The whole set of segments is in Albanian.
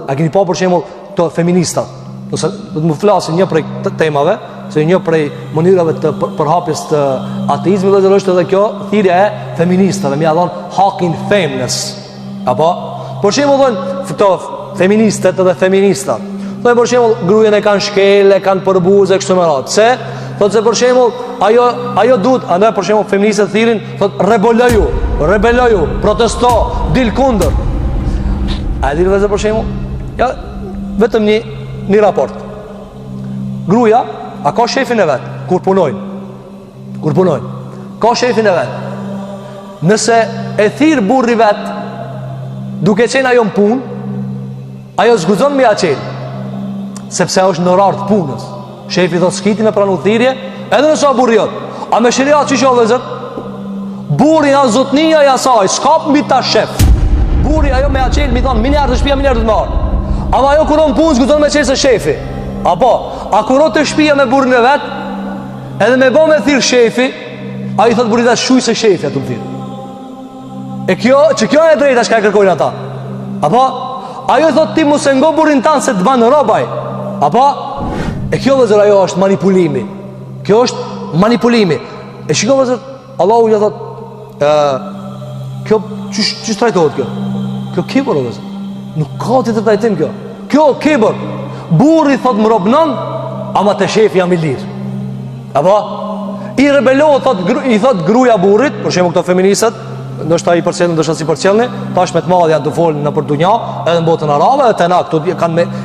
A keni pa për shembull të feministat, ose do të më flasin një prej temave, se një prej mënyrave të përhapjes të ateizmit dhe është edhe kjo thirrja e feministave, më ia dhon hakin femnes. Apo për shembull këto feministët dhe feministat, thonë për shembull gruajen e kanë shkelë, kanë përbuzë kështu me radhë. Se thotë se për shembull ajo duhet, andaj për shembull feministët thirrin, thotë rebeloju, protesto, dil kundër. A di vetë për shembull? Ja, vetëm një raport. Gruaja a ka shefin e vet kur punojnë. Ka shefin e vet. Nëse e thirr burri vet, duke qenë ajo në punë, ajo zguxon me aqel, sepse është në orar të punës. Shefi thot skiti me pranu thirrje, edhe nëse burri jot. A me sheria ç'i shoh vëzër? Burri janë zotnia e asaj, s'ka mbi ta shef. Burri ajo me aqel mi thon miliardë shtëpia miliardë të marr. Ama ajo kur on punë zguxon me çesë shefi. Apo, a kur o të shtëpia me burrin e vet, edhe me bë me thirr shefi, ai thot burrit as shuj se shefi atë thirr. E kjo e drejta çka kërkojnë ata. Apo ajo thot ti mos e ngo burrin tan se të ban robaj. Apo e kjo vëzër ajo është manipulimi. Kjo është manipulimi. E shikoj vëzër, Allahu ja thot kjo çu trajtohet kjo? Kjo kibër vëzër. Nuk ka të trajtim kjo. Kjo kibër. Burri thot më robnon, ama te shefi jam i lirë. Apo i rebelohet i thot gruaja burrit, për shembull këto feministët, ndoshta i përcjellën, ndoshta si përcjellni, tash me të madh janë të folën nëpër dunja, edhe në botën arabe, edhe tani këtu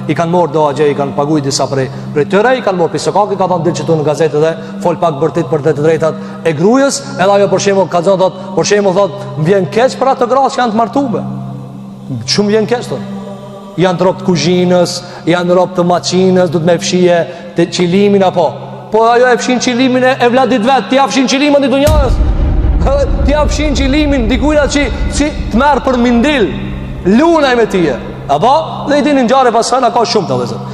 i kanë marrë do agje, i kanë paguajtur disa prej tyre, i kanë marrë pisokaki, ka thënë diçka në gazetë dhe fol pak bërtit për të drejtat e gruas, edhe ajo për shembull ka thënë thot, për shembull thot, më vjen keq për ato gra që janë të martuar. Shumë vjen keq thot. Janë të ropë të kuzhinës, janë ropë të maqinës, du të me fshije të qilimin apo. Po ajo e fshin qilimin e vladit vetë, ti a fshin qilimin i dunjajës. Ti a fshin qilimin dikujna që të merë për mindil, lunaj me tije. Apo? Dhe i dinin gjare pas hëna ka shumë të vëzër.